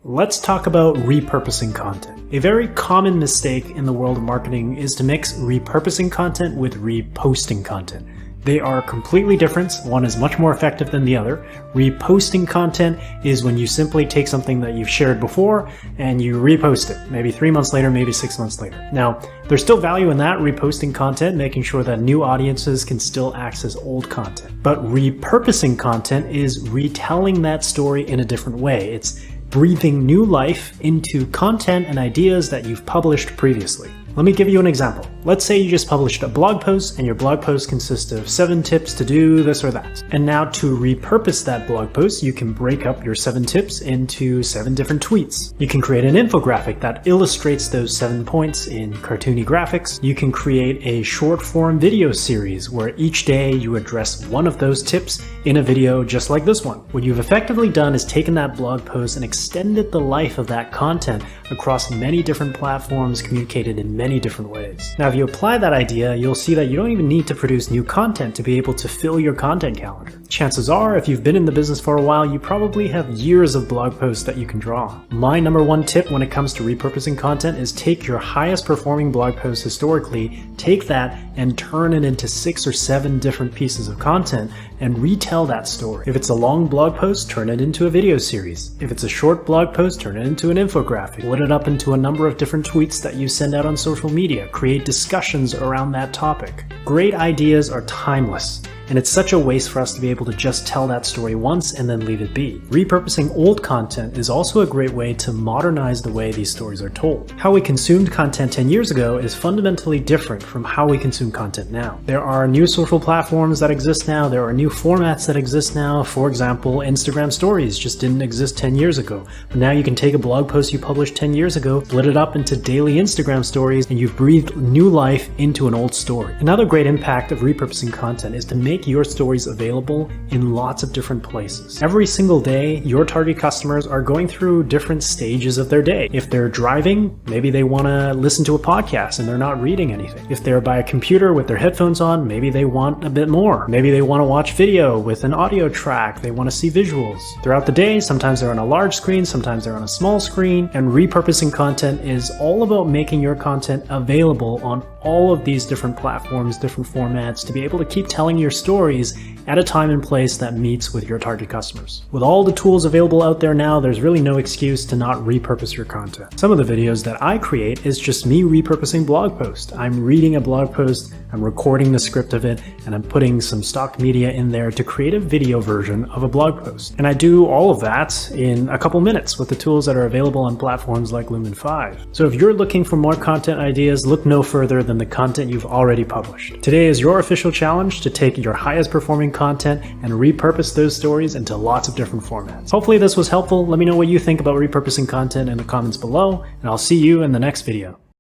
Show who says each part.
Speaker 1: Let's talk about repurposing content. A very common mistake in the world of marketing is to mix repurposing content with reposting content. They are completely different. One is much more effective than the other. Reposting content is when you simply take something that you've shared before and you repost it, maybe 3 months later, maybe 6 months later. Now, there's still value in that reposting content, making sure that new audiences can still access old content. But repurposing content is retelling that story in a different way. It's breathing new life into content and ideas that you've published previously. Let me give you an example. Let's say you just published a blog post and your blog post consists of 7 tips to do this or that. And now to repurpose that blog post, you can break up your 7 tips into 7 different tweets. You can create an infographic that illustrates those 7 points in cartoony graphics. You can create a short form video series where each day you address one of those tips in a video just like this one. What you've effectively done is taken that blog post and extended the life of that content across many different platforms, communicated in many different ways. Now, if you apply that idea, you'll see that you don't even need to produce new content to be able to fill your content calendar. Chances are, if you've been in the business for a while, you probably have years of blog posts that you can draw on. My number one tip when it comes to repurposing content is take your highest performing blog post historically, take that and turn it into 6 or 7 different pieces of content and retell that story. If it's a long blog post, turn it into a video series. If it's a short blog post, turn it into an infographic. Split it up into a number of different tweets that you send out on social media. Create discussions around that topic. Great ideas are timeless. And it's such a waste for us to be able to just tell that story once and then leave it be. Repurposing old content is also a great way to modernize the way these stories are told. How we consumed content 10 years ago is fundamentally different from how we consume content now. There are new social platforms that exist now. There are new formats that exist now. For example, Instagram stories just didn't exist 10 years ago. But now you can take a blog post you published 10 years ago, split it up into daily Instagram stories, and you've breathed new life into an old story. Another great impact of repurposing content is to make your stories available in lots of different places. Every single day, your target customers are going through different stages of their day. If they're driving, maybe they want to listen to a podcast and they're not reading anything. If they're by a computer with their headphones on, maybe they want a bit more. Maybe they want to watch video with an audio track. They want to see visuals. Throughout the day, sometimes they're on a large screen, sometimes they're on a small screen, and repurposing content is all about making your content available on all of these different platforms, different formats, to be able to keep telling your stories at a time and place that meets with your target customers. With all the tools available out there now, there's really no excuse to not repurpose your content. Some of the videos that I create is just me repurposing blog posts. I'm reading a blog post, I'm recording the script of it, and I'm putting some stock media in there to create a video version of a blog post. And I do all of that in a couple minutes with the tools that are available on platforms like Lumen 5. So if you're looking for more content ideas, look no further than the content you've already published. Today is your official challenge to take your highest performing content and repurpose those stories into lots of different formats. Hopefully this was helpful. Let me know what you think about repurposing content in the comments below, and I'll see you in the next video.